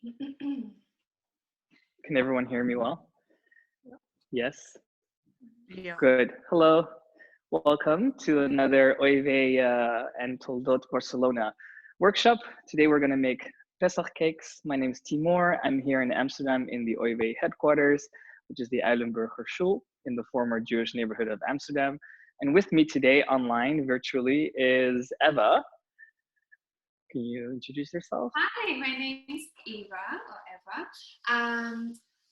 Can everyone hear me well? Yes? Yeah. Good. Hello. Welcome to another Eva and Toldot Barcelona workshop. Today we're going to make Pesach-cakes. My name is Timur. I'm here in Amsterdam in the Eva headquarters, which is the Eilenburger Schule in the former Jewish neighborhood of Amsterdam. And with me today online virtually is Eva. Can you introduce yourself? Hi, my name is Eva,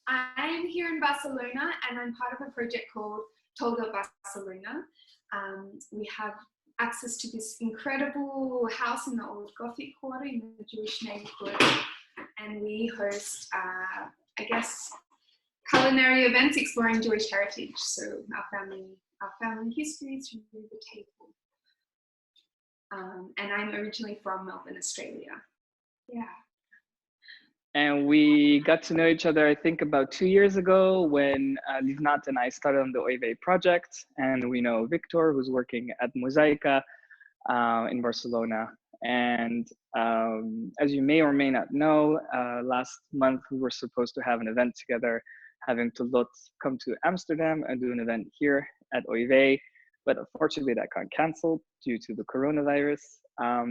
I'm here in Barcelona and I'm part of a project called Toldot Barcelona. We have access to this incredible house in the old Gothic quarter in the Jewish neighborhood, and we host, culinary events exploring Jewish heritage. So our family history through the table. And I'm originally from Melbourne, Australia. Yeah. And we got to know each other, I think, about 2 years ago when Livnat and I started on the Oive project. And we know Victor, who's working at Mosaica in Barcelona. And as you may or may not know, last month we were supposed to have an event together, having Toldot come to Amsterdam and do an event here at Oive. But unfortunately that got canceled due to the coronavirus.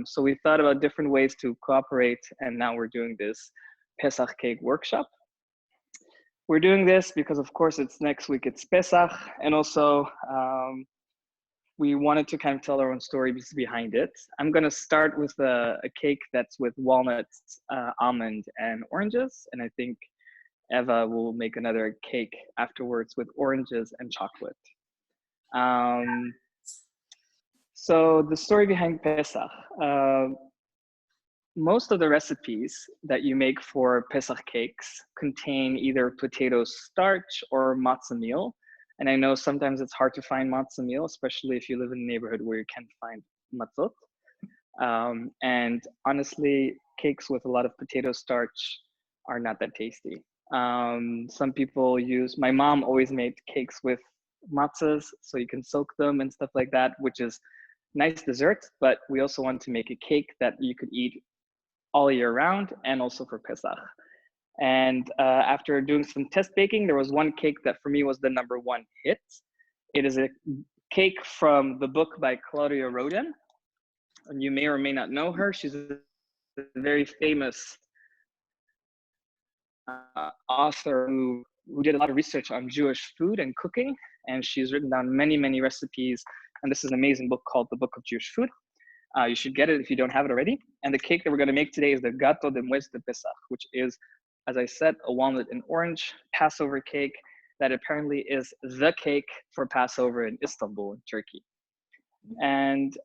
So we thought about different ways to cooperate, and now we're doing this Pesach cake workshop. We're doing this because, of course, it's next week, it's Pesach, and also we wanted to kind of tell our own stories behind it. I'm gonna start with a cake that's with walnuts, almond, and oranges, and I think Eva will make another cake afterwards with oranges and chocolate. So the story behind Pesach. Most of the recipes that you make for Pesach cakes contain either potato starch or matzah meal. And I know sometimes it's hard to find matzah meal, especially if you live in a neighborhood where you can't find matzot. And honestly, cakes with a lot of potato starch are not that tasty. Some people my mom always made cakes with matzahs, so you can soak them and stuff like that, which is nice dessert, but we also want to make a cake that you could eat all year round and also for Pesach. And after doing some test baking, there was one cake that for me was the #1 hit. It is a cake from the book by Claudia Roden. And you may or may not know her. She's a very famous author who did a lot of research on Jewish food and cooking. And she's written down many, many recipes. And this is an amazing book called The Book of Jewish Food. You should get it if you don't have it already. And the cake that we're going to make today is the Gâteau de Nuez de Pesach, which is, as I said, a walnut and orange Passover cake that apparently is the cake for Passover in Istanbul, in Turkey. And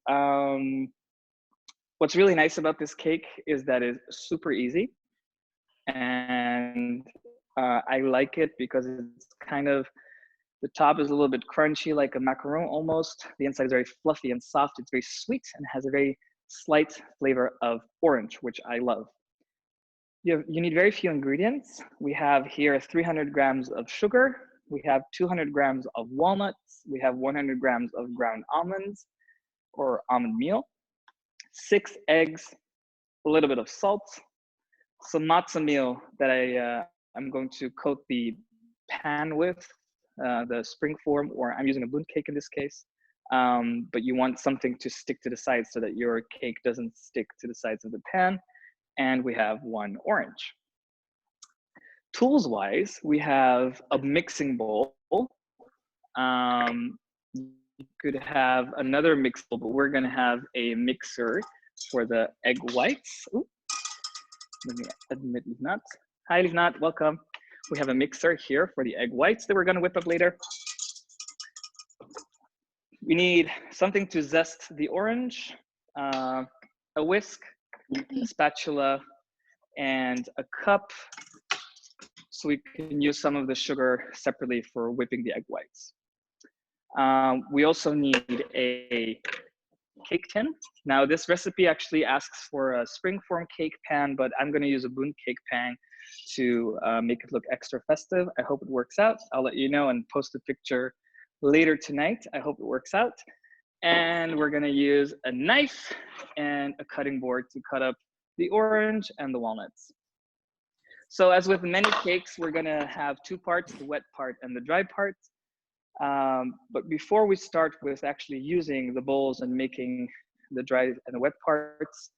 what's really nice about this cake is that it's super easy. And I like it because it's kind of, the top is a little bit crunchy, like a macaron almost. The inside is very fluffy and soft. It's very sweet and has a very slight flavor of orange, which I love. You need very few ingredients. We have here 300 grams of sugar. We have 200 grams of walnuts. We have 100 grams of ground almonds or almond meal, 6 eggs, a little bit of salt, some matzah meal that I'm going to coat the pan with, the spring form, or I'm using a bunt cake in this case. But you want something to stick to the sides so that your cake doesn't stick to the sides of the pan. And we have 1 orange. Tools wise, we have a mixing bowl. You could have another mixing bowl, but we're gonna have a mixer for the egg whites. Ooh. Let me admit Livnat. Hi Livnat, welcome. We have a mixer here for the egg whites that we're gonna whip up later. We need something to zest the orange, a whisk, a spatula, and a cup, so we can use some of the sugar separately for whipping the egg whites. We also need a cake tin. Now this recipe actually asks for a springform cake pan, but I'm gonna use a bunt cake pan to make it look extra festive. I hope it works out. I'll let you know and post a picture later tonight. I hope it works out. And we're gonna use a knife and a cutting board to cut up the orange and the walnuts. So as with many cakes, we're gonna have two parts, the wet part and the dry part. But before we start with actually using the bowls and making the dry and the wet parts,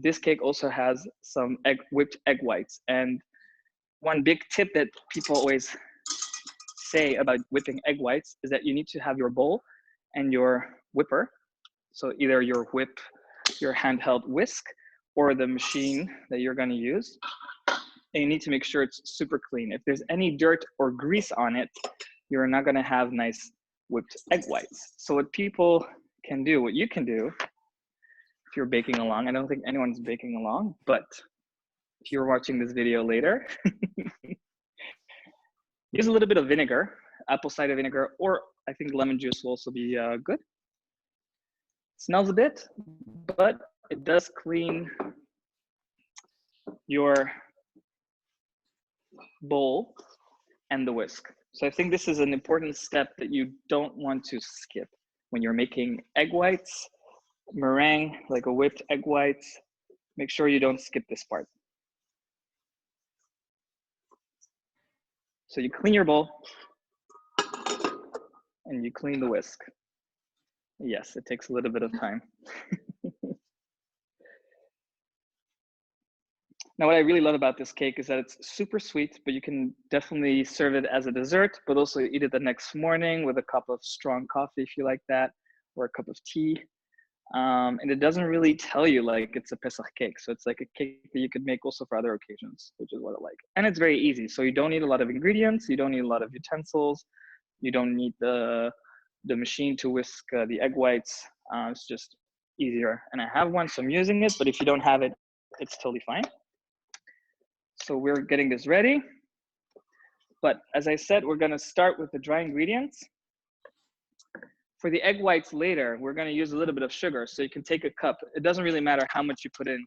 this cake also has some whipped egg whites. And one big tip that people always say about whipping egg whites is that you need to have your bowl and your whipper. So either your handheld whisk, or the machine that you're gonna use. And you need to make sure it's super clean. If there's any dirt or grease on it, you're not gonna have nice whipped egg whites. So what people can do, what you can do, if you're baking along, I don't think anyone's baking along, but if you're watching this video later, use a little bit of vinegar, apple cider vinegar, or I think lemon juice will also be good. Smells a bit, but it does clean your bowl and the whisk. So I think this is an important step that you don't want to skip when you're making egg whites, meringue, like a whipped egg whites. Make sure you don't skip this part. So you clean your bowl and you clean the whisk. Yes, it takes a little bit of time. Now, what I really love about this cake is that it's super sweet, but you can definitely serve it as a dessert, but also eat it the next morning with a cup of strong coffee if you like that, or a cup of tea. And it doesn't really tell you like it's a Pesach cake. So it's like a cake that you could make also for other occasions, which is what I like. And it's very easy. So you don't need a lot of ingredients. You don't need a lot of utensils. You don't need the machine to whisk the egg whites. It's just easier. And I have one, so I'm using it, but if you don't have it, it's totally fine. So we're getting this ready. But as I said, we're gonna start with the dry ingredients. For the egg whites later, we're gonna use a little bit of sugar. So you can take a cup. It doesn't really matter how much you put in,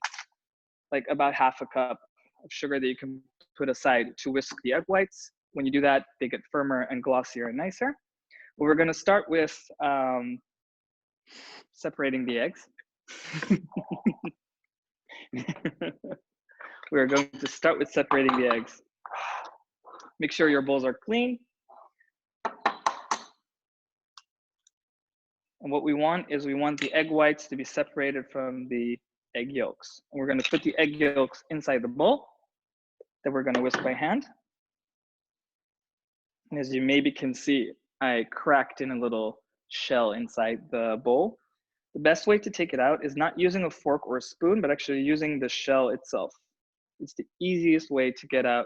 like about half a cup of sugar that you can put aside to whisk the egg whites. When you do that, they get firmer and glossier and nicer. But we're gonna start with separating the eggs. We're going to start with separating the eggs. Make sure your bowls are clean. And what we want is we want the egg whites to be separated from the egg yolks. And we're going to put the egg yolks inside the bowl that we're going to whisk by hand. And as you maybe can see, I cracked in a little shell inside the bowl. The best way to take it out is not using a fork or a spoon, but actually using the shell itself. It's the easiest way to get out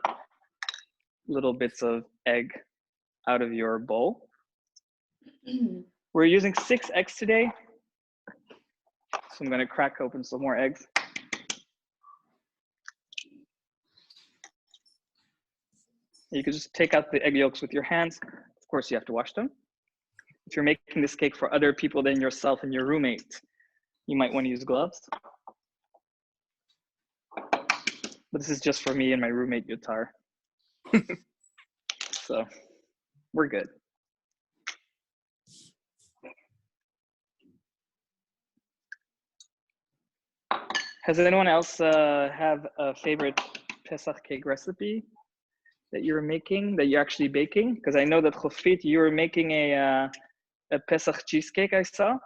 little bits of egg out of your bowl. We're using 6 eggs today. So I'm gonna crack open some more eggs. You can just take out the egg yolks with your hands. Of course, you have to wash them. If you're making this cake for other people than yourself and your roommate, you might want to use gloves. But this is just for me and my roommate, Yutar. So we're good. Has anyone else have a favorite Pesach cake recipe that you're making, that you're actually baking? Because I know that Chofit, you were making a Pesach cheesecake, I saw.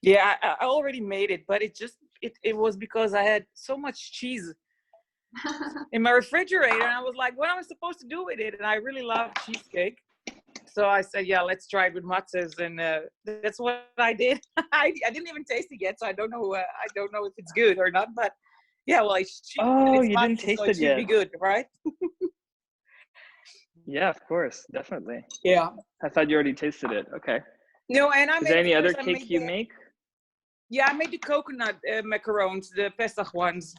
Yeah, I already made it, but it was because I had so much cheese in my refrigerator, and I was like, what am I supposed to do with it? And I really love cheesecake. So I said, yeah, let's try it with matzahs, and that's what I did. I didn't even taste it yet, so I don't know if it's good or not. But yeah, well, it's you matzah, didn't taste so it should yet. Be good, right? Yeah, of course, definitely. Yeah. I thought you already tasted it. Okay. No, and Is there any other cake you make? Yeah, I made the coconut macarons, the Pesach ones.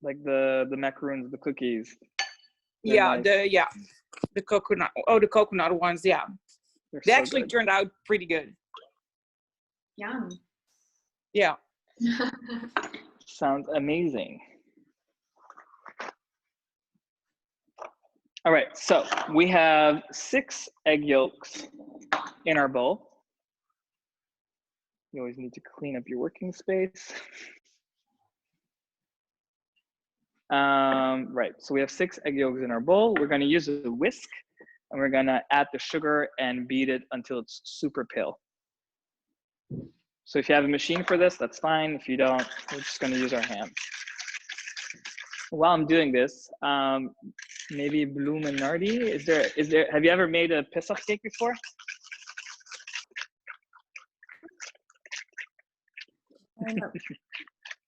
Like the macaroons, the cookies. Yeah, nice. the coconut. Oh, the coconut ones. Yeah, they so actually turned out pretty good. Yum. Yeah. Sounds amazing. All right, so we have 6 egg yolks in our bowl. You always need to clean up your working space. Right, so we have 6 egg yolks in our bowl. We're gonna use a whisk and we're gonna add the sugar and beat it until it's super pale. So if you have a machine for this, that's fine. If you don't, we're just gonna use our hands. While I'm doing this, maybe Bloom and Nardi, have you ever made a Pesach cake before?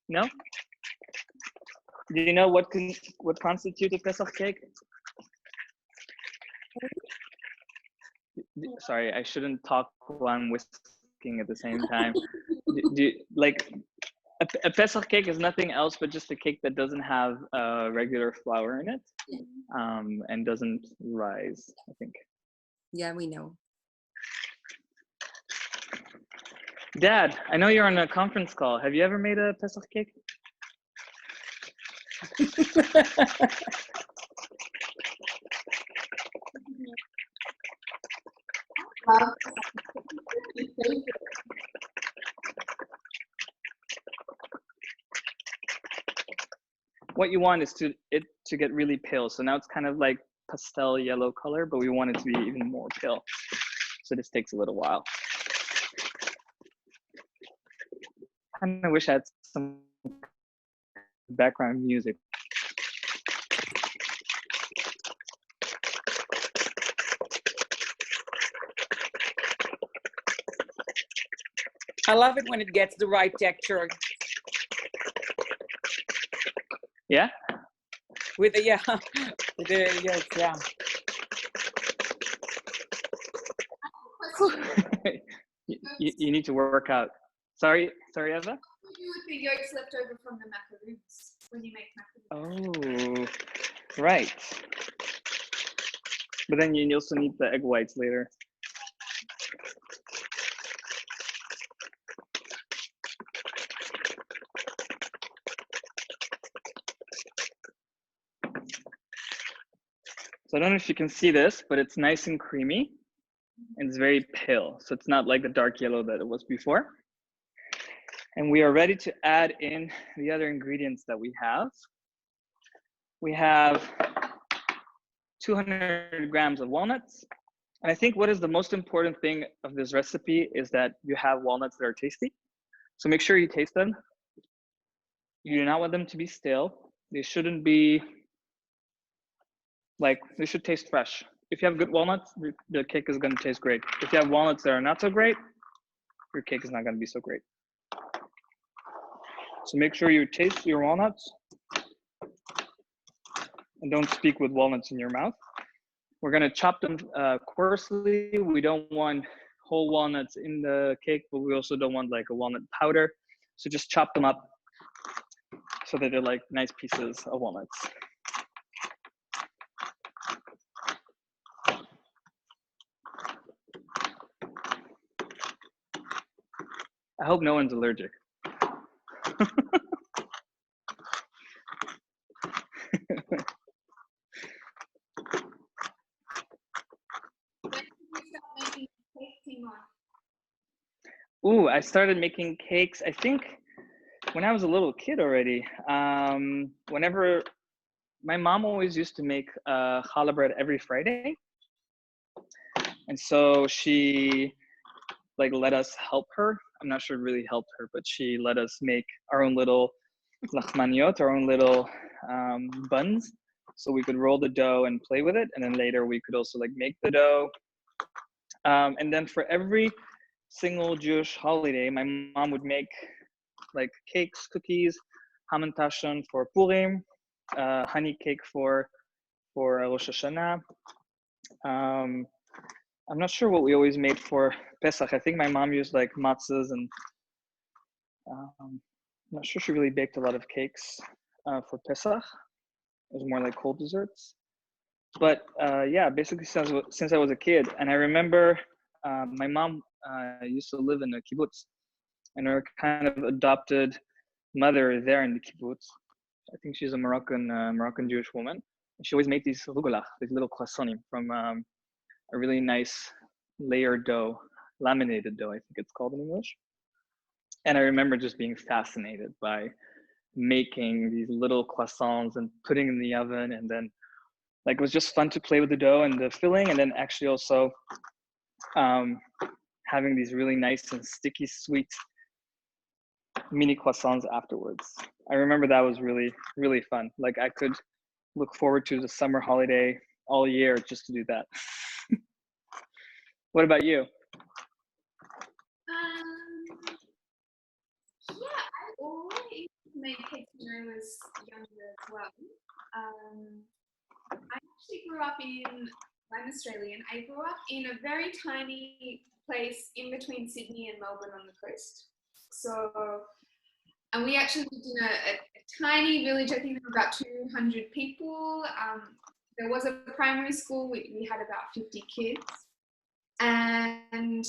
No? Do you know what constitutes a Pesach cake? Sorry, I shouldn't talk while I'm whisking at the same time. Like a Pesach cake is nothing else but just a cake that doesn't have regular flour in it, and doesn't rise, I think. Yeah, we know. Dad, I know you're on a conference call. Have you ever made a Pesach cake? What you want is it to get really pale. So now it's kind of like pastel yellow color, but we want it to be even more pale. So this takes a little while. I kind of wish I had some background music. I love it when it gets the right texture. Yeah? With the, yes, yeah. you need to work out. Sorry, Eva? What do you do with the yolks left over from the macaroons when you make macaroons? Oh, right. But then you also need the egg whites later. So I don't know if you can see this, but it's nice and creamy and it's very pale. So it's not like the dark yellow that it was before. And we are ready to add in the other ingredients that we have. We have 200 grams of walnuts. And I think what is the most important thing of this recipe is that you have walnuts that are tasty. So make sure you taste them. You do not want them to be stale. They shouldn't be they should taste fresh. If you have good walnuts, the cake is going to taste great. If you have walnuts that are not so great, your cake is not going to be so great. So make sure you taste your walnuts and don't speak with walnuts in your mouth. We're going to chop them coarsely. We don't want whole walnuts in the cake, but we also don't want like a walnut powder. So just chop them up so that they're like nice pieces of walnuts. I hope no one's allergic. Ooh, I started making cakes, I think, when I was a little kid already. Whenever my mom always used to make challah bread every Friday. And so she let us help her. I'm not sure it really helped her, but she let us make our own little lachmaniot, our own little buns. So we could roll the dough and play with it. And then later we could also make the dough. And then for every single Jewish holiday, my mom would make cakes, cookies, hamantashen for Purim, honey cake for Rosh Hashanah. I'm not sure what we always made for Pesach. I think my mom used matzahs, and I'm not sure she really baked a lot of cakes for Pesach. It was more like cold desserts. But yeah, basically since I was a kid, and I remember my mom used to live in a kibbutz, and her kind of adopted mother there in the kibbutz. I think she's a Moroccan Jewish woman. And she always made these rugulach, these little croissants from a really nice layered dough, laminated dough, I think it's called in English. And I remember just being fascinated by making these little croissants and putting in the oven, and then like it was just fun to play with the dough and the filling, and then actually also having these really nice and sticky sweet mini croissants afterwards. I remember that was really, really fun. Like I could look forward to the summer holiday all year just to do that. What about you? Yeah, I always made cakes when I was younger as well. I actually grew up I'm Australian. I grew up in a very tiny place in between Sydney and Melbourne on the coast. So, and we actually lived in a tiny village. I think there were about 200 people. There was a primary school. We had about 50 kids. And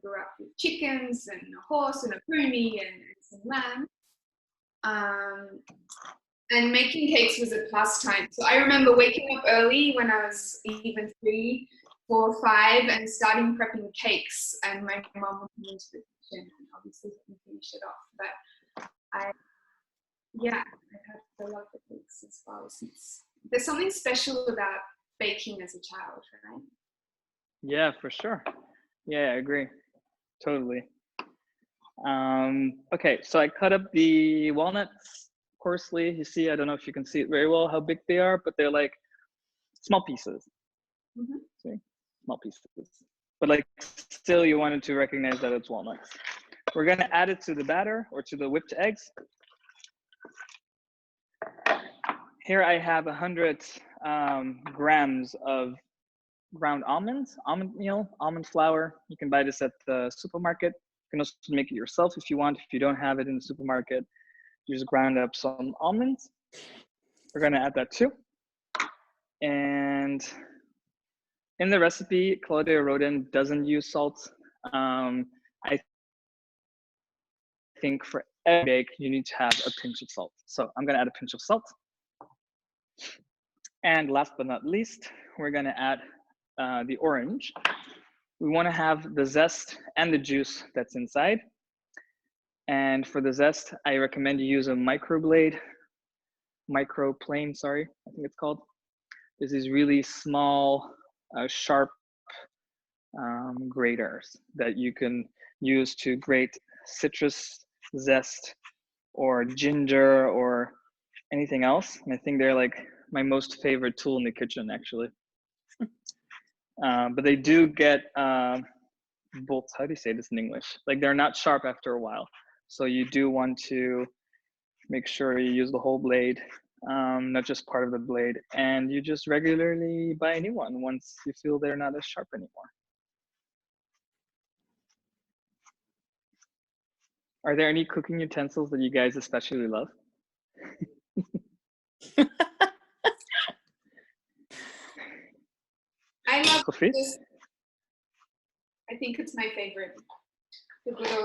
grew up with chickens and a horse and a pony and some lamb. And making cakes was a pastime. So I remember waking up early when I was even 3, 4, 5 and starting prepping cakes. And my mom would come into the kitchen and obviously let me finish it off. But I love the cakes as well. Since there's something special about baking as a child, right? Yeah, for sure. Yeah, I agree. Totally. Okay, so I cut up the walnuts coarsely. You see, I don't know if you can see it very well, how big they are, but they're like small pieces. Mm-hmm. See? Small pieces. But like still you wanted to recognize that it's walnuts. We're gonna add it to the batter or to the whipped eggs. Here I have 100 grams of ground almonds, almond meal, almond flour. You can buy this at the supermarket. You can also make it yourself if you want. If you don't have it in the supermarket, you just ground up some almonds. We're gonna add that too. And in the recipe, Claudia Rodin doesn't use salt. I think for every bake, you need to have a pinch of salt. So I'm gonna add a pinch of salt. And last but not least, we're gonna add the orange. We want to have the zest and the juice that's inside. And for the zest, I recommend you use a microplane, sorry, I think it's called. This is really small, sharp graters that you can use to grate citrus zest or ginger or anything else. And I think they're like my most favorite tool in the kitchen, actually. But they do get bolts. How do you say this in English? Like they're not sharp after a while. So you do want to make sure you use the whole blade, not just part of the blade. And you just regularly buy a new one once you feel they're not as sharp anymore. Are there any cooking utensils that you guys especially love? I love Sophie? this. I think it's my favorite.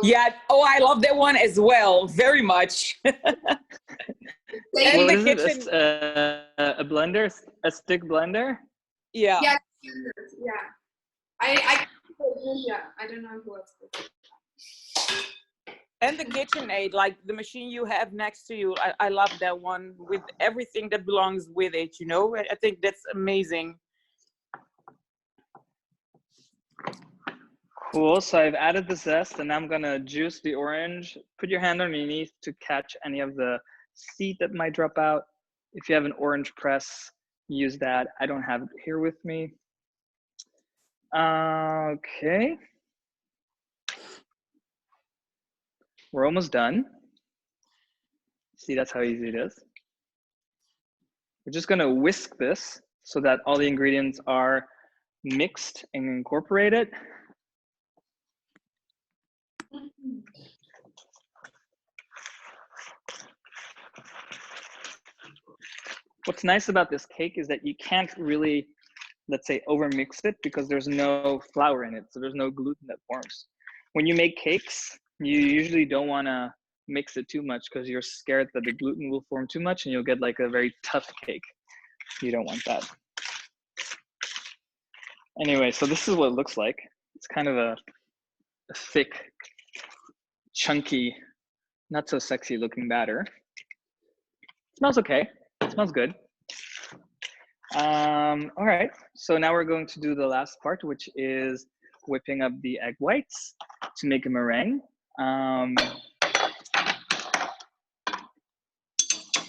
Yeah. Oh, I love that one as well. Very much. What is it? A blender? A stick blender? Yeah. Yeah. Yeah. I don't know who else does it. And the KitchenAid, like the machine you have next to you, I love that one with everything that belongs with it, you know? I think that's amazing. Cool, so I've added the zest and I'm gonna juice the orange. Put your hand underneath to catch any of the seed that might drop out. If you have an orange press, use that. I don't have it here with me. Okay. We're almost done. See, that's how easy it is. We're just gonna whisk this so that all the ingredients are mixed and incorporated. What's nice about this cake is that you can't really, let's say, overmix it because there's no flour in it, so there's no gluten that forms. When you make cakes, you usually don't want to mix it too much because you're scared that the gluten will form too much and you'll get like a very tough cake. You don't want that. Anyway, so this is what it looks like. It's kind of a thick, chunky not so sexy looking batter. Smells okay. It smells good. All right, so now we're going to do the last part, which is whipping up the egg whites to make a meringue.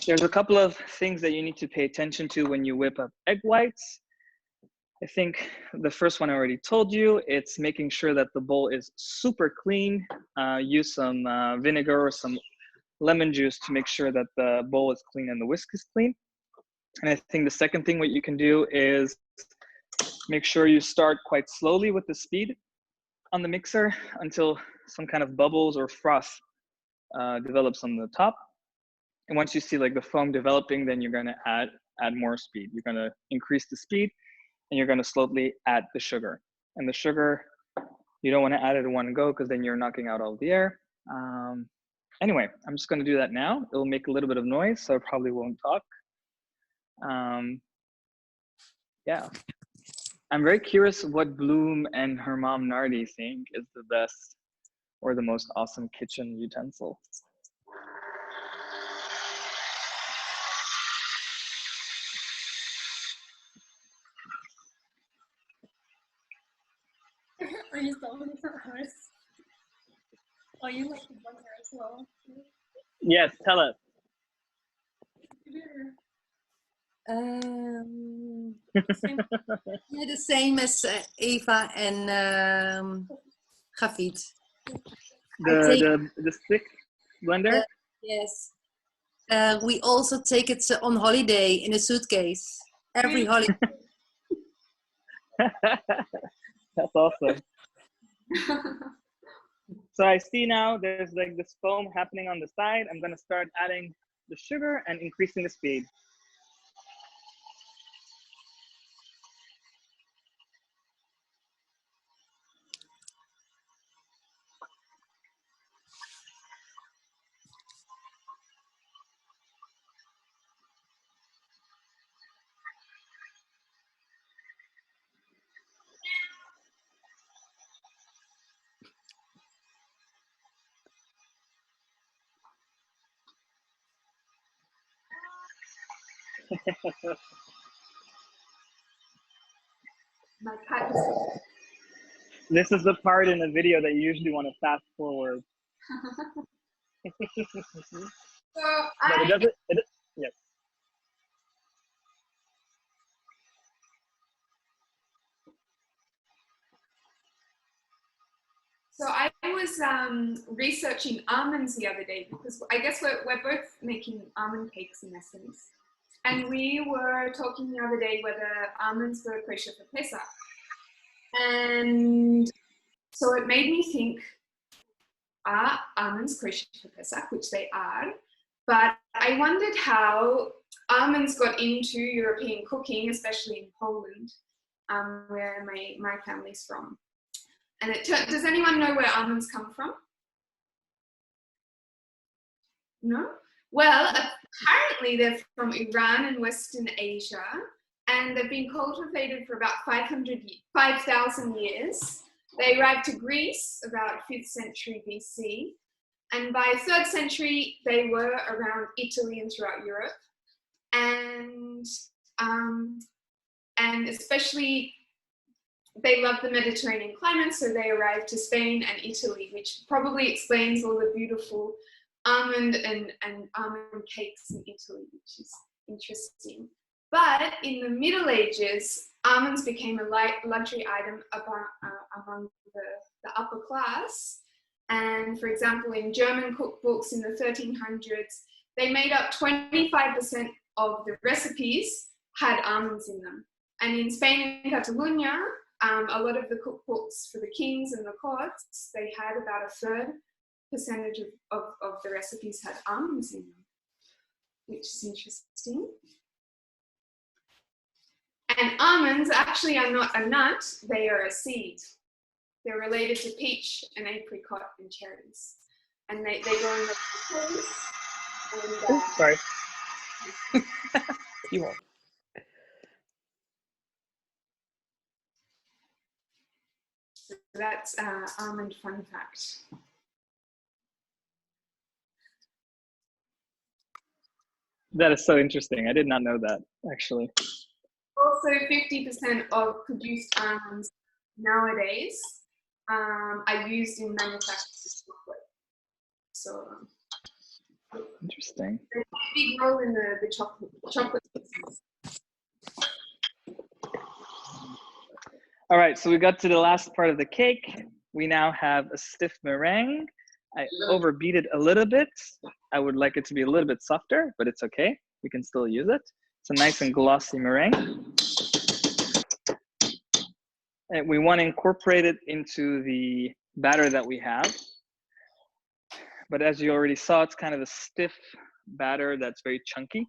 There's a couple of things that you need to pay attention to when you whip up egg whites. I think the first one I already told you, it's making sure that the bowl is super clean. Use some vinegar or some lemon juice to make sure that the bowl is clean and the whisk is clean. And I think the second thing what you can do is make sure you start quite slowly with the speed on the mixer until some kind of bubbles or froth develops on the top. And once you see like the foam developing, then you're gonna add more speed. You're gonna increase the speed and you're gonna slowly add the sugar. And the sugar, you don't wanna add it in one go because then you're knocking out all the air. Anyway, I'm just gonna do that now. It'll make a little bit of noise, so I probably won't talk. Yeah. I'm very curious what Bloom and her mom Nardi think is the best or the most awesome kitchen utensil. Are you solving for hers? Oh, you like the butter as well? Yes, tell us. Yeah, the same as Eva and Gafit. The stick blender? Yes. We also take it on holiday in a suitcase. Every holiday. That's awesome. So I see now there's like this foam happening on the side. I'm gonna start adding the sugar and increasing the speed. My cat This is the part in the video that you usually want to fast forward. So But it doesn't, yes. So I was researching almonds the other day because I guess we're both making almond cakes in essence. And we were talking the other day whether almonds were kosher for Pesach. And so it made me think, are almonds kosher for Pesach, which they are, but I wondered how almonds got into European cooking, especially in Poland, where my family's from. And does anyone know where almonds come from? No? Well, apparently they're from Iran and Western Asia, and they've been cultivated for about 5,000 years. They arrived to Greece about 5th century BC, and by 3rd century they were around Italy and throughout Europe, and especially they love the Mediterranean climate, so they arrived to Spain and Italy, which probably explains all the beautiful almond and almond cakes in Italy, which is interesting. But in the Middle Ages, almonds became a luxury item among the upper class. And for example, in German cookbooks in the 1300s, they made up 25% of the recipes had almonds in them. And in Spain and Catalonia, a lot of the cookbooks for the kings and the courts, they had about a 3rd percentage of the recipes had almonds in them, which is interesting. And almonds actually are not a nut, they are a seed. They're related to peach and apricot and cherries. And they go in the and, Sorry. You won't. so that's almond fun fact. That is so interesting. I did not know that, actually. Also, 50% of produced almonds nowadays are used in manufacturing chocolate. So, Interesting. there's a big role in the chocolate business. All right, so we got to the last part of the cake. We now have a stiff meringue. I overbeat it a little bit. I would like it to be a little bit softer, but it's okay. We can still use it. It's a nice and glossy meringue. And we want to incorporate it into the batter that we have. But as you already saw, it's kind of a stiff batter that's very chunky.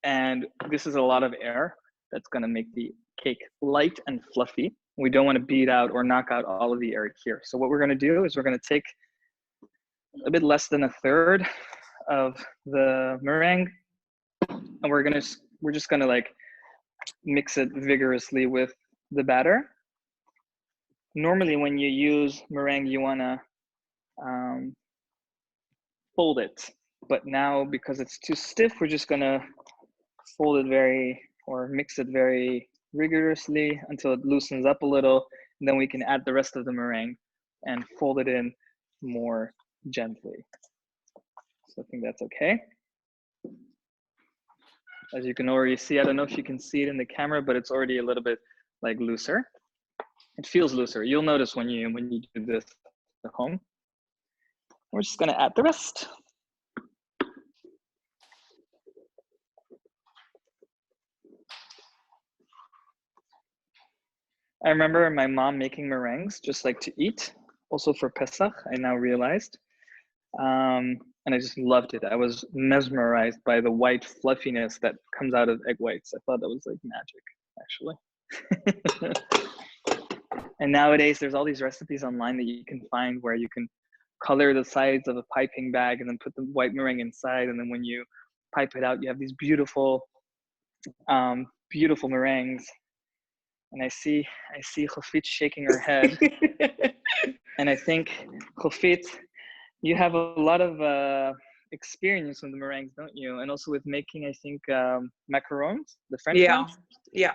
And this is a lot of air that's going to make the cake light and fluffy. We don't want to beat out or knock out all of the air here. So what we're going to do is we're going to take a bit less than a third of the meringue, and we're just going to like mix it vigorously with the batter. Normally when you use meringue, you want to fold it, but now because it's too stiff, we're just going to fold it mix it very rigorously until it loosens up a little, and then we can add the rest of the meringue and fold it in more gently. So I think that's okay. As you can already see, I don't know if you can see it in the camera, but it's already a little bit like looser. It feels looser. You'll notice when you do this at home. We're just gonna add the rest. I remember my mom making meringues just like to eat, also for Pesach, I now realized. And I just loved it. I was mesmerized by the white fluffiness that comes out of egg whites. I thought that was like magic, actually. And nowadays, there's all these recipes online that you can find where you can color the sides of a piping bag and then put the white meringue inside. And then when you pipe it out, you have these beautiful, beautiful meringues. And I see Chofit shaking her head. And I think, Chofit, you have a lot of experience with the meringues, don't you? And also with making, I think, macarons, the French ones? Yeah,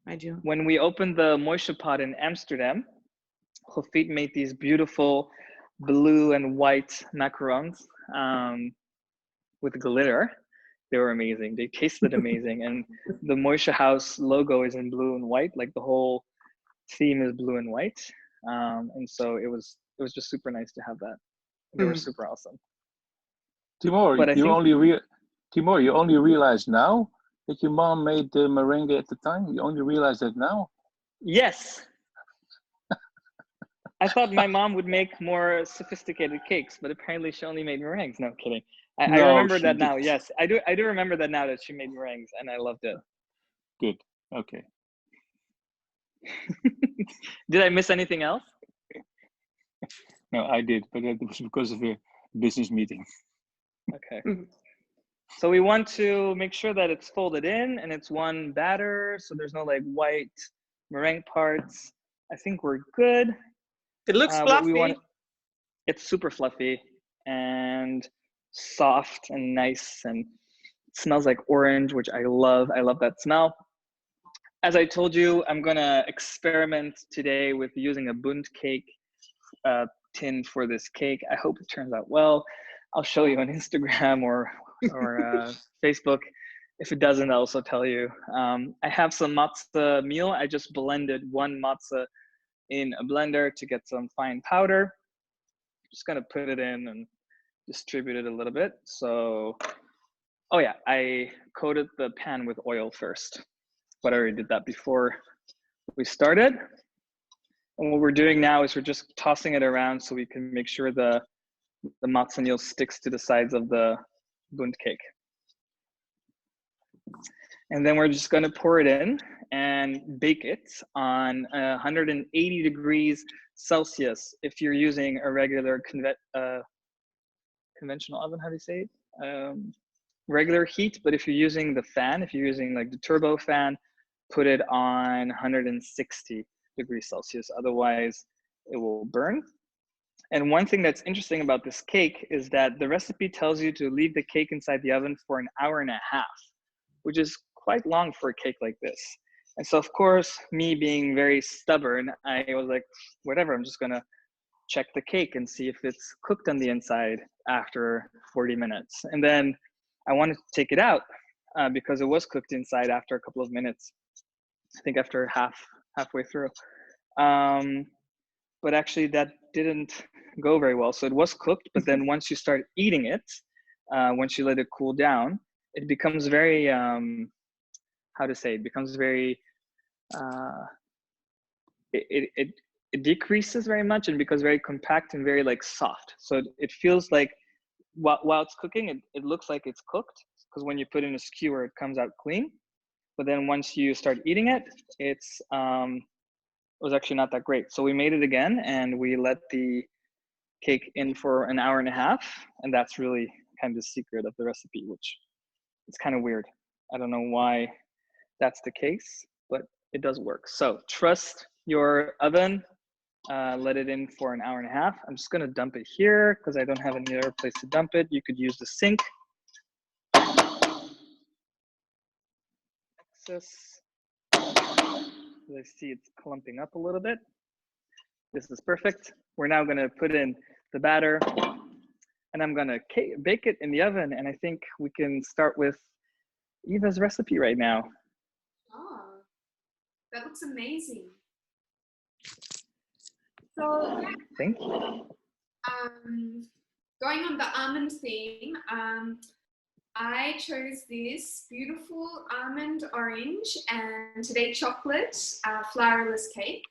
I do. When we opened the Moishe pot in Amsterdam, Chofit made these beautiful blue and white macarons with glitter. They were amazing. They tasted amazing. And the Moishe House logo is in blue and white, like the whole theme is blue and white. And so it was just super nice to have that. They were super awesome. Timur, you only realize now that your mom made the meringue at the time? You only realize that now? Yes. I thought my mom would make more sophisticated cakes, but apparently she only made meringues. No, I'm kidding. I remember that now. Yes, I do remember that now that she made meringues, and I loved it. Good. Okay. Did I miss anything else? No, I did, but that was because of a business meeting. Okay. So we want to make sure that it's folded in and it's one batter, so there's no like white meringue parts. I think we're good. It looks fluffy. It's super fluffy and soft and nice, and it smells like orange, which I love. I love that smell. As I told you, I'm gonna experiment today with using a Bund cake tin for this cake. I hope it turns out well. I'll show you on Instagram or Facebook. If it doesn't, I'll also tell you. I have some matzah meal. I just blended one matzah in a blender to get some fine powder. Just gonna put it in and distribute it a little bit. So, oh yeah, I coated the pan with oil first, but I already did that before we started. And what we're doing now is we're just tossing it around so we can make sure the matzah meal sticks to the sides of the Bund cake. And then we're just gonna pour it in and bake it on 180 degrees Celsius. If you're using a regular conventional oven, how do you say it? Regular heat, but if you're using the fan, if you're using like the turbo fan, put it on 160 degrees Celsius. Otherwise, it will burn. And one thing that's interesting about this cake is that the recipe tells you to leave the cake inside the oven for an hour and a half, which is quite long for a cake like this. And so, of course, me being very stubborn, I was like, whatever, I'm just gonna check the cake and see if it's cooked on the inside after 40 minutes. And then I wanted to take it out because it was cooked inside after a couple of minutes, I think after halfway through. But actually that didn't go very well. So it was cooked, but then once you start eating it, once you let it cool down, it becomes very, how to say, it becomes very, it decreases very much and becomes very compact and very like soft. So it feels like while it's cooking, it looks like it's cooked, because when you put in a skewer, it comes out clean. But then once you start eating it, it was actually not that great. So we made it again and we let the cake in for an hour and a half. And that's really kind of the secret of the recipe, which is kind of weird. I don't know why that's the case, but it does work. So trust your oven, let it in for an hour and a half. I'm just gonna dump it here because I don't have any other place to dump it. You could use the sink. Excess. I see it's clumping up a little bit. This is perfect. We're now gonna put in the batter and I'm gonna bake it in the oven, and I think we can start with Eva's recipe right now. Oh, that looks amazing. So, thank you. Going on the almond theme, I chose this beautiful almond orange and today chocolate flourless cake.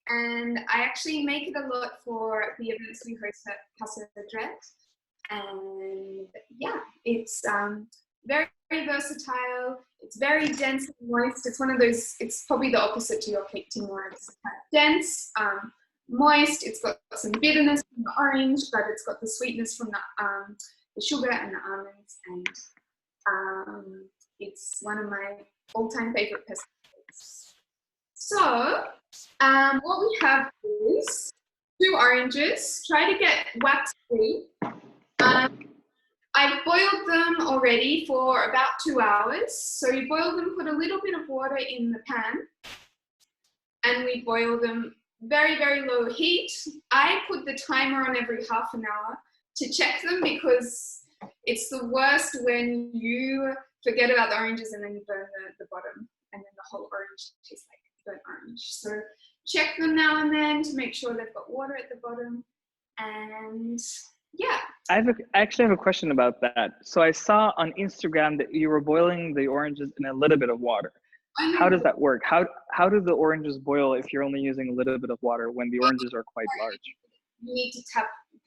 And I actually make it a lot for the events we host at Casa Madrid. And yeah, it's very, very versatile. It's very dense and moist. It's one of those, it's probably the opposite to your cake timor. It's dense, moist. It's got some bitterness from the orange, but it's got the sweetness from the sugar and the almonds. And it's one of my all-time favorite Pesach-cakes. So what we have is 2 oranges. Try to get wax-free. I've boiled them already for about 2 hours. So you boil them, put a little bit of water in the pan, and we boil them very, very low heat. I put the timer on every half an hour to check them, because it's the worst when you forget about the oranges and then you burn the bottom, and then the whole orange tastes like burnt orange. So check them now and then to make sure they've got water at the bottom. And yeah. I actually have a question about that. So I saw on Instagram that you were boiling the oranges in a little bit of water. How does that work? How do the oranges boil if you're only using a little bit of water when the oranges are quite large? You need to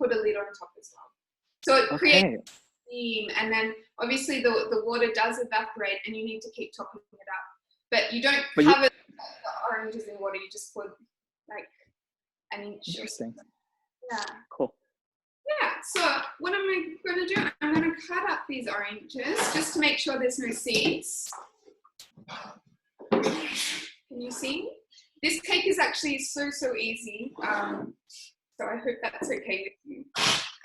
put a lid on top as well. So it creates steam, and then obviously the water does evaporate and you need to keep topping it up. But you don't cover the oranges in water, you just put like an inch. Interesting. Yeah. Cool. Yeah, so what am I going to do? I'm going to cut up these oranges just to make sure there's no seeds. Can you see? This cake is actually so easy, so I hope that's okay with you.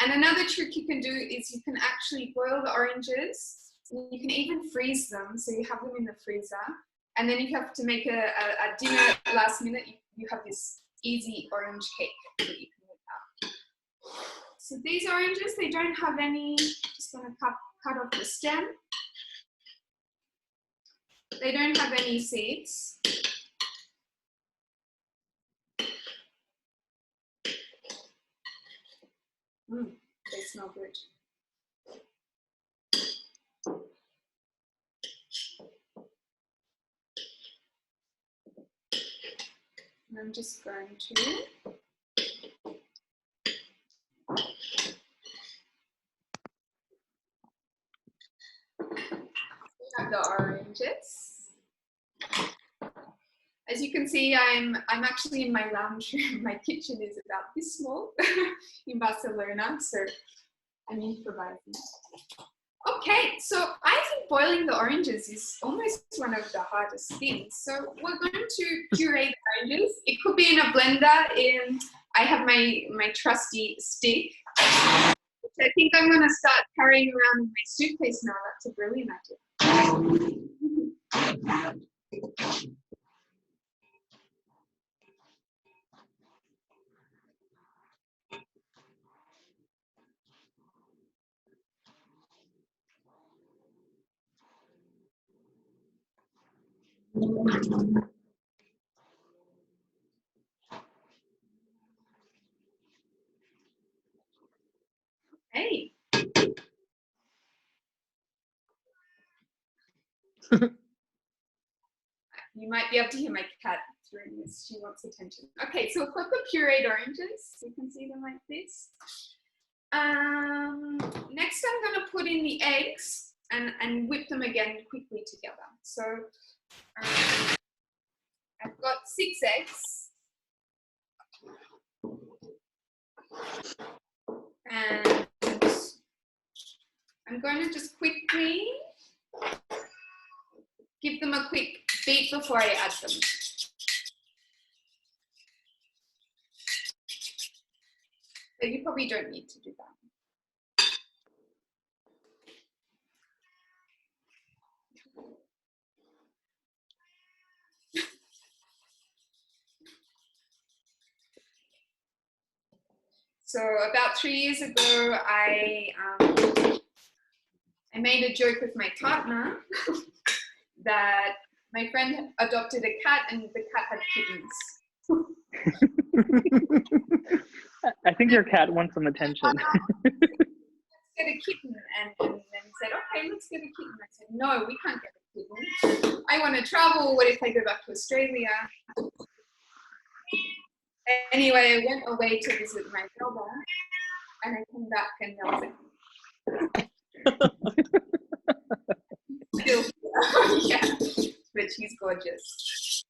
And another trick you can do is you can actually boil the oranges. You can even freeze them, so you have them in the freezer. And then if you have to make a dinner last minute, you have this easy orange cake that you can whip up. So these oranges, they don't have any, just going to cut off the stem. They don't have any seeds. They smell good. And I'm just going to have the oranges. As you can see, I'm actually in my lounge room. My kitchen is about this small in Barcelona, so I'm improvising. Okay, so I think boiling the oranges is almost one of the hardest things. So we're going to puree the oranges. It could be in a blender. I have my trusty stick, which I think I'm going to start carrying around in my suitcase now. That's a brilliant idea. Hey. You might be able to hear my cat through this. She wants attention. Okay, so we've got the pureed oranges. You can see them like this. Next, I'm going to put in the eggs and whip them again quickly together. So I've got 6 eggs. And I'm going to just quickly give them a quick beat before I add them. So you probably don't need to do that. So about 3 years ago, I made a joke with my partner that my friend adopted a cat and the cat had kittens. I think your cat wants some attention. Let's get a kitten, and then said, okay, let's get a kitten. I said, no, we can't get a kitten. I want to travel. What if I go back to Australia? Anyway, I went away to visit my brother, and I came back and I was like, still, yeah, but she's gorgeous.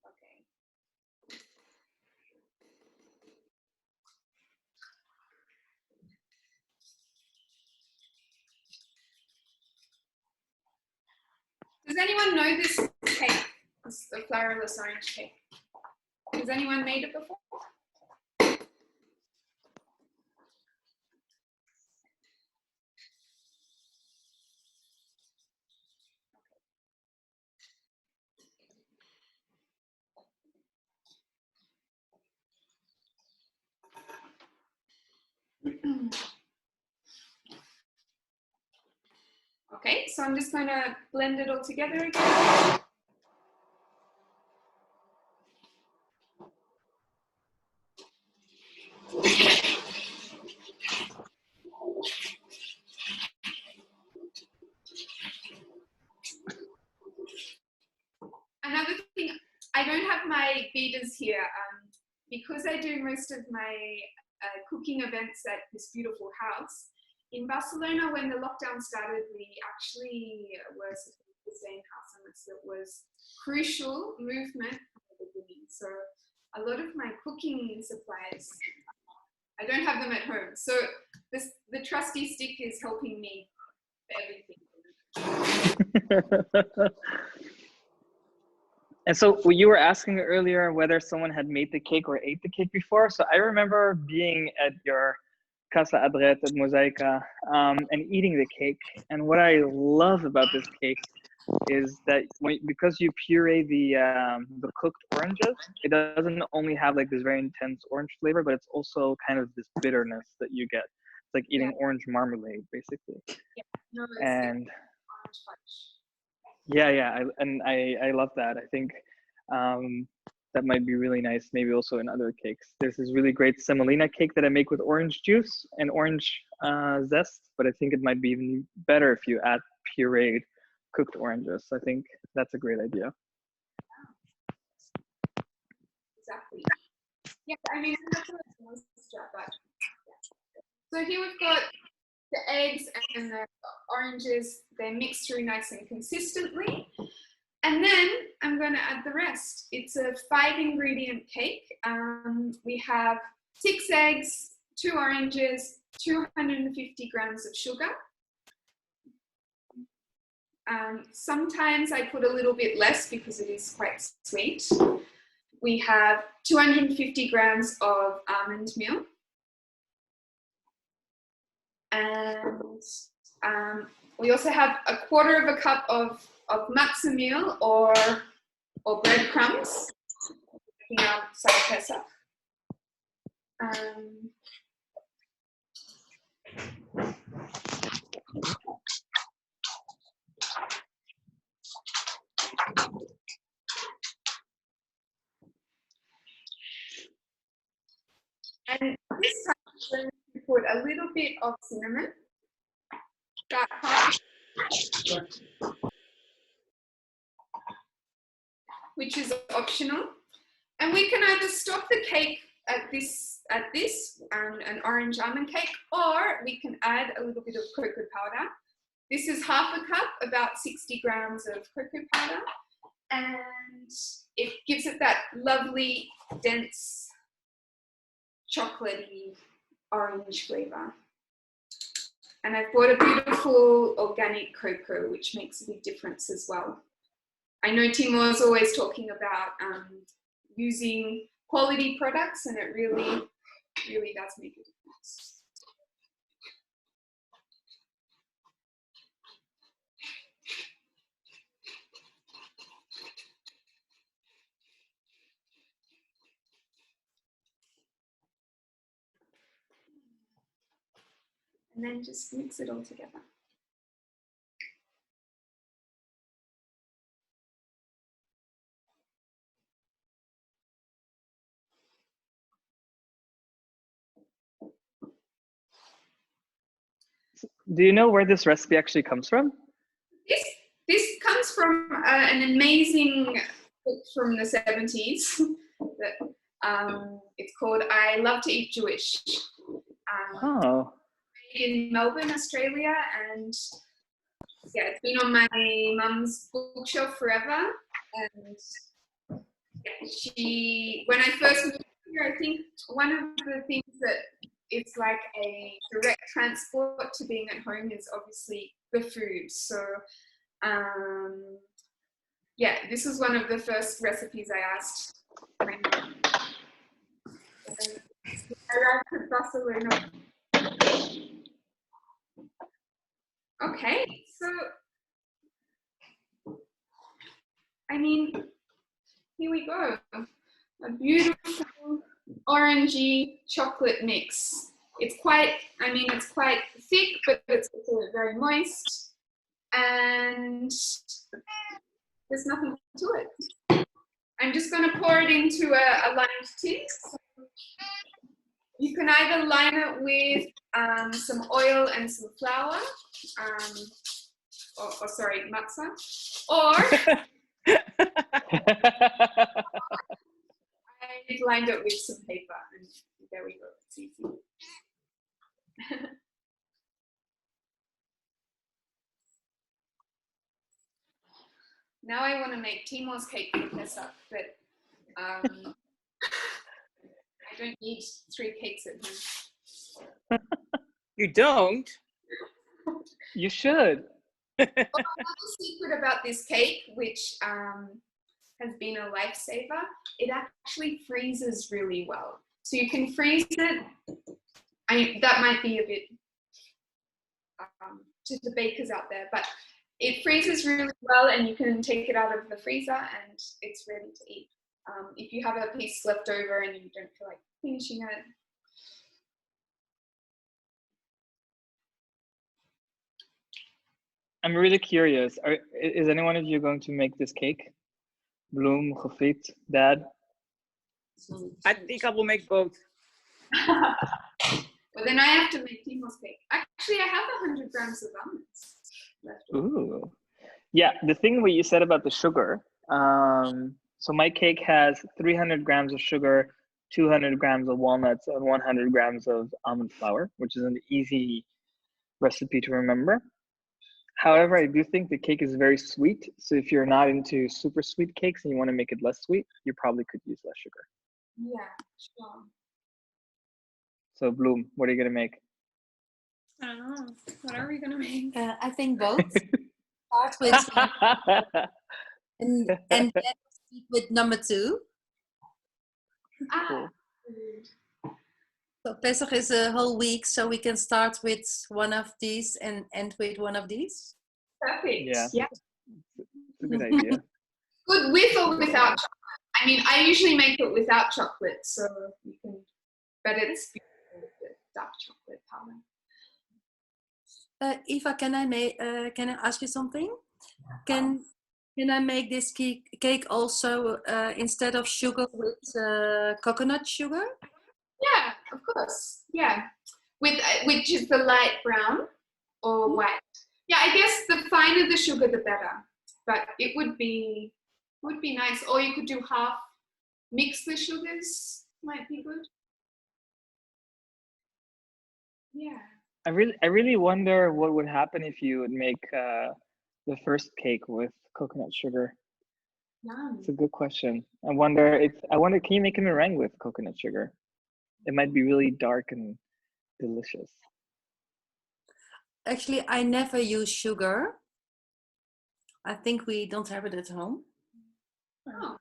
Okay. Does anyone know this cake? This is the flourless orange cake. Has anyone made it before? Okay, so I'm just going to blend it all together again. Another thing, I don't have my beaters here because I do most of my cooking events at this beautiful house. In Barcelona, when the lockdown started, we actually were supposed to stay in house, and it was crucial movement from the beginning. So a lot of my cooking supplies, I don't have them at home. So the trusty stick is helping me for everything. And so you were asking earlier whether someone had made the cake or ate the cake before. So I remember being at your Casa Adret at Mosaica and eating the cake. And what I love about this cake is that because you puree the cooked oranges, it doesn't only have like this very intense orange flavor, but it's also kind of this bitterness that you get. It's like eating orange marmalade, basically. Yeah. No, and I love that. I think that might be really nice, maybe also in other cakes. There's this really great semolina cake that I make with orange juice and orange zest, but I think it might be even better if you add pureed cooked oranges. I think that's a great idea. Exactly. Yeah, I mean, that's what I was about. So here we've got the eggs and the oranges. They're mixed through nice and consistently. And then I'm going to add the rest. It's a 5-ingredient cake. We have 6 eggs, 2 oranges, 250 grams of sugar. Sometimes I put a little bit less because it is quite sweet. we have 250 grams of almond meal. And we also have a quarter of a cup of matzah meal or breadcrumbs. Pesach. And this time we put a little bit of cinnamon, about half, which is optional. And we can either stop the cake at this, an orange almond cake, or we can add a little bit of cocoa powder. This is half a cup, about 60 grams of cocoa powder, and it gives it that lovely, dense, chocolatey orange flavor. And I've bought a beautiful organic cocoa, which makes a big difference as well. I know Timur's always talking about using quality products, and it really does make a difference. And then just mix it all together. Do you know where this recipe actually comes from? This comes from an amazing book from the 70s. It's called I Love to Eat Jewish. In Melbourne, Australia, and yeah, it's been on my mum's bookshelf forever. And yeah, when I first moved here, I think one of the things that it's like a direct transport to being at home is obviously the food. So yeah, this is one of the first recipes I asked my mum. I arrived at Barcelona. Okay, so I mean, here we go. A beautiful orangey chocolate mix. It's quite thick, but it's also very moist, and there's nothing to it. I'm just going to pour it into a lined tin. You can either line it with some oil and some flour, or sorry, matzah, or I lined it with some paper, and there we go, it's easy. Now I want to make Timur's cake for Pesach, but I don't need 3 cakes at home. You don't? You should. Well, another secret about this cake, which has been a lifesaver, it actually freezes really well. So you can freeze it. That might be a bit to the bakers out there, but it freezes really well, and you can take it out of the freezer and it's ready to eat. If you have a piece left over and you don't feel like finishing it. I'm really curious. Is any one of you going to make this cake? Bloem, Gefried, Dad? I think I will make both. Well, then I have to make Timur's cake. Actually, I have 100 grams of almonds left over. Ooh. Yeah, the thing what you said about the sugar. So my cake has 300 grams of sugar, 200 grams of walnuts, and 100 grams of almond flour, which is an easy recipe to remember. However, I do think the cake is very sweet. So if you're not into super sweet cakes and you want to make it less sweet, you probably could use less sugar. Yeah, sure. So Bloem, what are you going to make? I don't know. What are we going to make? I think both. Start with and then proceed with number 2. Cool. So Pesach is a whole week, so we can start with one of these and end with one of these. Perfect. Yeah. Yeah. It's a good idea. Good with or without chocolate. I mean, I usually make it without chocolate, so you can, but it's beautiful with the dark chocolate powder. Eva, can I ask you something? Can I make this cake also instead of sugar with coconut sugar? Yeah, of course. Yeah, with which is the light brown or white. Yeah, I guess the finer the sugar, the better. But it would be nice. Or you could do half. Mix the sugars. Might be good. Yeah. I really wonder what would happen if you would make the first cake with coconut sugar. Yum. It's a good question. I wonder, can you make a meringue with coconut sugar? It might be really dark and delicious. Actually, I never use sugar. I think we don't have it at home. Oh,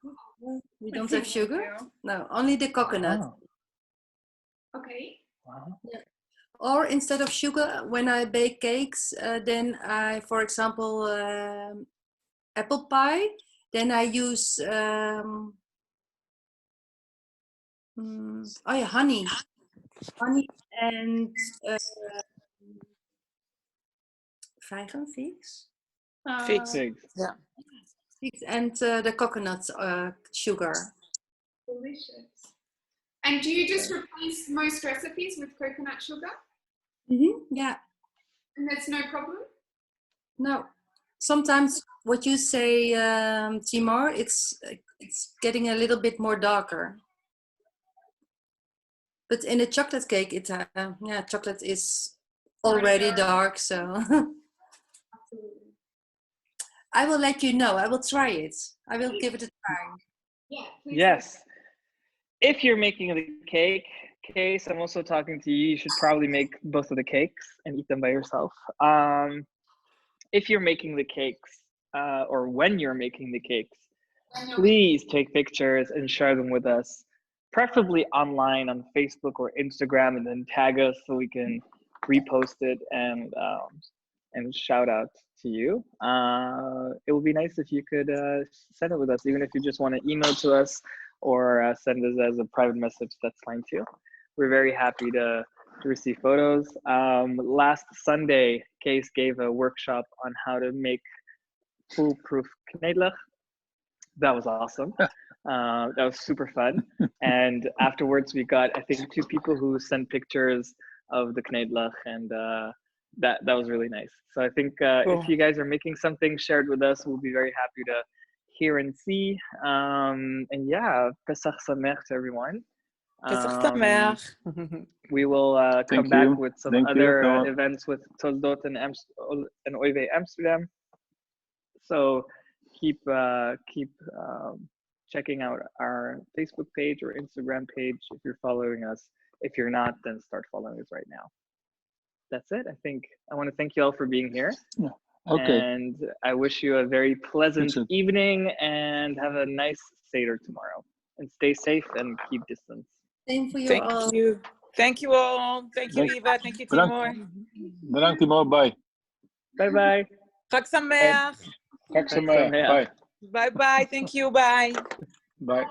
We don't have sugar. No, only the coconut. Oh, okay. wow. Yeah. Or instead of sugar, when I bake cakes, then I, for example, apple pie, then I use honey and figs. Figs. Yeah. Figs and the coconut sugar. Delicious. And do you just replace most recipes with coconut sugar? Yeah. And there's no problem? No. Sometimes what you say, Timor, it's getting a little bit more darker. But in a chocolate cake, chocolate is already dark, so Absolutely. I will let you know. I will try it. I will give it a try. Yeah. Please. Yes. If you're making the cake, Case, I'm also talking to you. You should probably make both of the cakes and eat them by yourself. If you're making the cakes, or when you're making the cakes, please take pictures and share them with us, preferably online on Facebook or Instagram, and then tag us so we can repost it and shout out to you. It would be nice if you could send it with us, even if you just want to email to us or send us as a private message. That's fine too. We're very happy to receive photos. Last Sunday, Case gave a workshop on how to make foolproof knedelig. That was awesome. That was super fun. And afterwards, we got, I think, 2 people who sent pictures of the knedelig, and that was really nice. So I think Cool. if you guys are making something shared with us, we'll be very happy to hear and see. And yeah, Pesach Sameach to everyone. We will come back with some other events with Toldot and Eva Amsterdam. So keep checking out our Facebook page or Instagram page if you're following us. If you're not, then start following us right now. That's it. I think I want to thank you all for being here. Yeah. Okay. And I wish you a very pleasant evening and have a nice Seder tomorrow. And stay safe and keep distance. Same for you all. Thank you. Thank you all. Thank you, Eva. Thank you, Timor. Bedankt, Timor. Bye. Bye-bye. Chag Sameach. Chag Sameach. Bye. Bye-bye. Thank you. Bye. Bye.